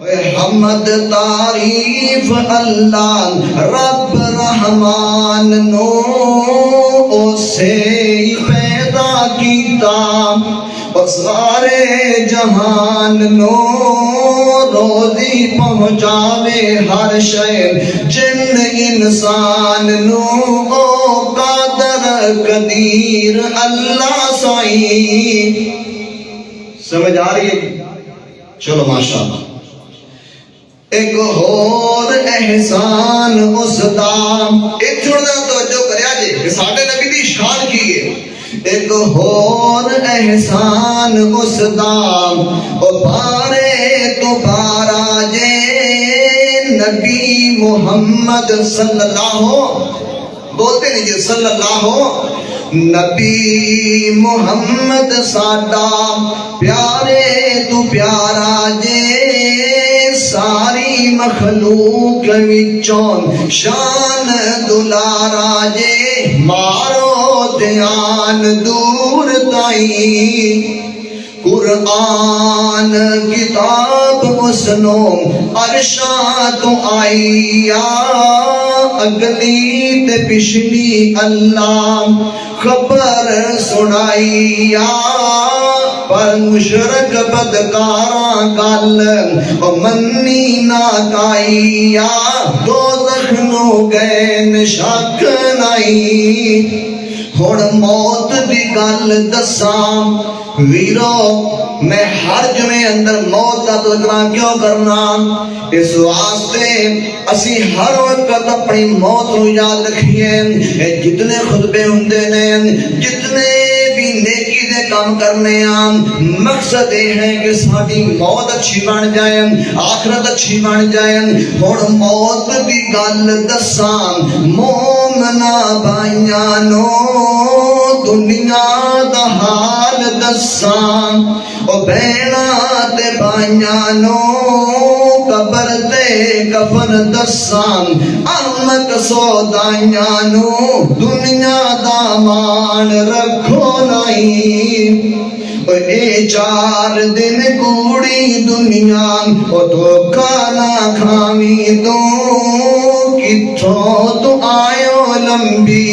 हमद तारीफ अल्लाह रब रहमान नो उसे पैदा कीता और सारे जहान नो रोजी पहुँचावे हर शय जिन इंसान नो ओ कादर कदीर अल्लाह साई। समझ आ रही है? चलो माशाअल्लाह। एक होर एहसान उसदा, एक छोड़ा तवज्जो करया जे कि साडे नबी दी शान की है। एक होर एहसान उसदा ओ बारे तो बारा जे नबी मुहम्मद सल्लल्लाहु, बोलते नहीं जी सल्लल्लाहु, नबी मुहम्मद साडा प्यारे तू प्यारा जे सारी मखलूक विचों शान दुलारा जे मारो ध्यान दूर ताई। कुरान किताब उसनो अरशा तो आईया अगली ते पिछली अल्लाह खबर सुनाईया पर मुशरक बदकारा गल मन्नी ना काईया दो जख्नो गए शक नाई। हुण मौत दी गल दसां वीरो, मैं हर्ज में अंदर मौत का तज़किरा क्यों करना? इस वास्ते असी हर वक्त अपनी मौत को याद रखिए। जितने खुतबे हुंदे ने, जितने भी नेकी दे काम करने आम, मकसद ये है कि साडी मौत अच्छी बन जाए, आखिरत अच्छी बन जाए। हुण मौत दी गल दसां मोमना भाइयां नो दुनिया दा हाल दसां ओ भैणा ते भाइयां नो कबर ते कफन दसां अहमक सौदाइयां नो दुनिया दा मान रखो नहीं। ए 4 दिन कूड़ी दुनिया ओ धोखा ना खावी तू किथों तू आयो लंबी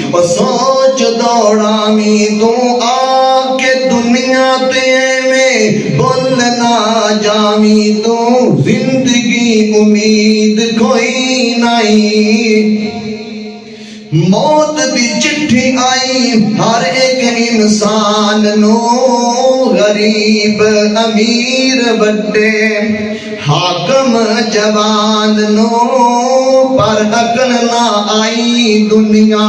ओ सोच दौड़ावी तू आके दुनिया ते में बोल ना जावी तू जिंदगी उम्मीद कोई नहीं। मौत दी चिट्ठी आई हर एक इंसान नो, गरीब अमीर बड़े हाकम जवान नो, पर अकल ना आई दुनिया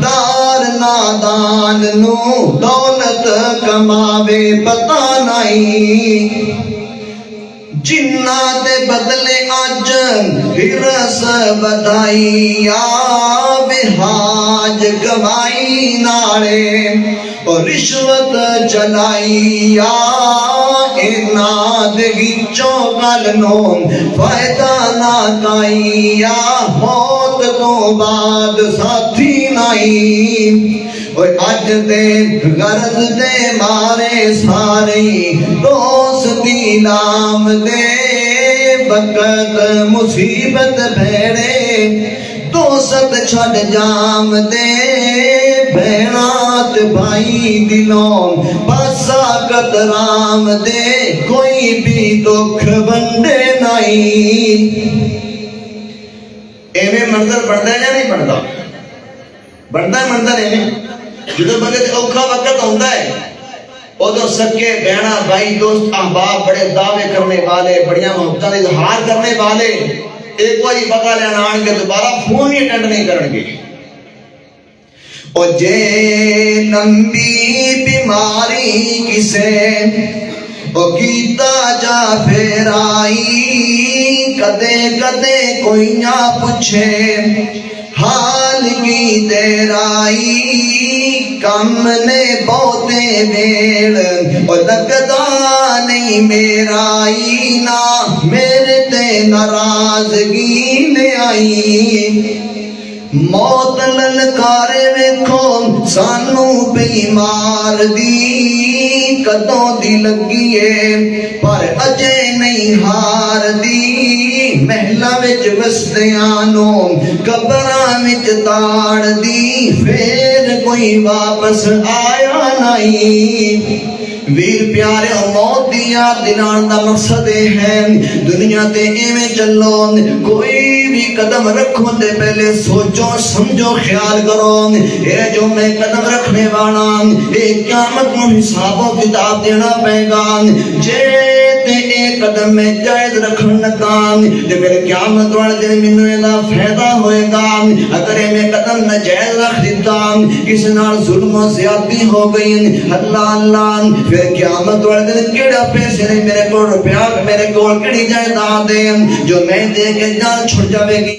दार नादान नो, दौलत कमावे पता नहीं। जिन्ना दे बदले अज हिरस बधाइया बिहाज कमाई नाले और रिश्वत चलाइया इना दे विचों गल नो फायदा ना काइया मौत तो बाद साथी नहीं। और अज दे गर्ज दे मारे सारे दोस्ती नाम दे वक्त मुसीबत भेड़े दोस्त छड़ जाम दे भैनात भाई दिलों बसा कतराम दे कोई भी दुख बंदे नहीं। एवें मंजर बनता है या नहीं बनता? बनता है मंजर एवें। जो बंदे औखा वक्त आता है उदो सके बहना भाई दोस्त अहबाब बड़े दावे करने वाले बढ़िया मोहब्बत का इजहार करने वाले एक बार बका लेना आन के दोबारा फोन ही अटेंड नहीं करेंगे। और जे लंबी बीमारी किसे ओ कीता जा फेराई कदे कदे कोई ना पूछे हाल की तेराई कम ने बहुते वेल और लगदा नहीं मेराई ना मेरे ते नाराजगी ले आई। मौत ललकारे वेखो सानू बेईमार दी कदों दी लगी है पर अजे नहीं हार दी महला विच वसदियां नो कबरां विच ताड़ दी फिर कोई वापस आया नहीं वीर प्यारे मौत दी याद दिलाने दा मकसद है दुनिया ते इवें चलो कोई भी कदम रखो ते पहले सोचो समझो ख्याल करो ये जो मैं कदम रखने वाला ये क़यामत को हिसाबो किताब देना पेगा जे ते एक कदम में जायज रखन लगा ते मेरे क़यामत वाले दिन मैनू इहदा फायदा होएगा अगर मैं कदम नाजायज रख दिता किसी नाल जुल्म ज़्यादती हो गई अल्लाह अल्लाह फिर क़यामत वाले दिन केड़ा पैसे नहीं मेरे को रुपया मेरे को केड़ी जायदाद है जो मैं दे के जान छुट जाएगी।